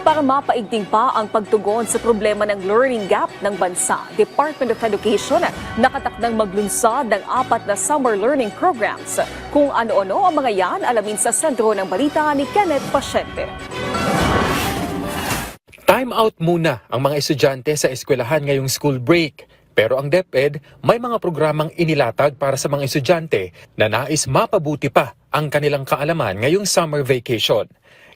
Para mapaigting pa ang pagtugon sa problema ng learning gap ng bansa, Department of Education nakatakdang maglunsad ng 4 na summer learning programs. Kung ano-ano ang mga yan, alamin sa sentro ng balita ni Kenneth Pasyente. Time out muna ang mga estudyante sa eskwelahan ngayong school break. Pero ang DepEd may mga programang inilatag para sa mga estudyante na nais mapabuti pa ang kanilang kaalaman ngayong summer vacation.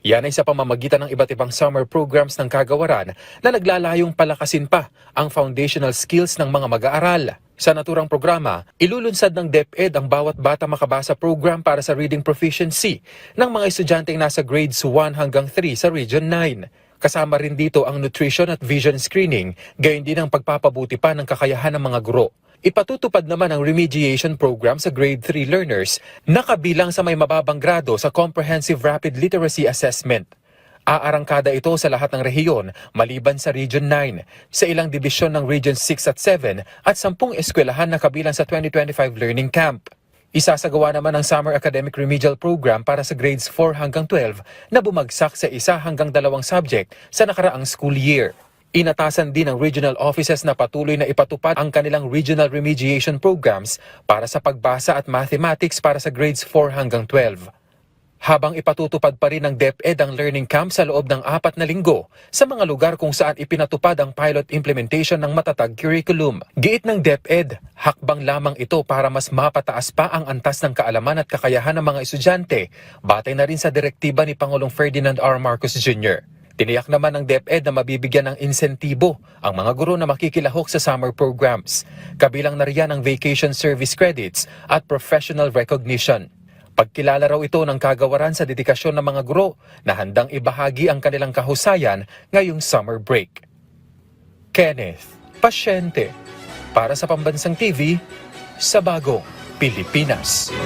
Yan ay sa pamamagitan ng iba't ibang summer programs ng kagawaran na naglalayong palakasin pa ang foundational skills ng mga mag-aaral. Sa naturang programa, ilulunsad ng DepEd ang Bawat Bata Makabasa program para sa reading proficiency ng mga estudyanteng nasa grades 1 hanggang 3 sa Region 9. Kasama rin dito ang nutrition at vision screening, gayon din ang pagpapabuti pa ng kakayahan ng mga guro. Ipatutupad naman ang remediation program sa grade 3 learners na kabilang sa may mababang grado sa Comprehensive Rapid Literacy Assessment. Aarangkada ito sa lahat ng rehiyon maliban sa Region 9, sa ilang dibisyon ng Region 6 at 7 at 10 eskwelahan na kabilang sa 2025 Learning Camp. Isasagawa naman ang Summer Academic Remedial Program para sa grades 4 hanggang 12 na bumagsak sa 1 hanggang 2 subject sa nakaraang school year. Inatasan din ng regional offices na patuloy na ipatupad ang kanilang regional remediation programs para sa pagbasa at mathematics para sa grades 4 hanggang 12. Habang ipatutupad pa rin ng DepEd ang learning camp sa loob ng 4 na linggo sa mga lugar kung saan ipinatupad ang pilot implementation ng matatag curriculum. Giit ng DepEd, hakbang lamang ito para mas mapataas pa ang antas ng kaalaman at kakayahan ng mga estudyante, batay na rin sa direktiba ni Pangulong Ferdinand R. Marcos Jr. Tiniyak naman ng DepEd na mabibigyan ng insentibo ang mga guro na makikilahok sa summer programs. Kabilang na riyan ang vacation service credits at professional recognition. Pagkilala raw ito ng kagawaran sa dedikasyon ng mga guro na handang ibahagi ang kanilang kahusayan ngayong summer break. Kenneth Pasyente, para sa Pambansang TV, sa Bagong Pilipinas.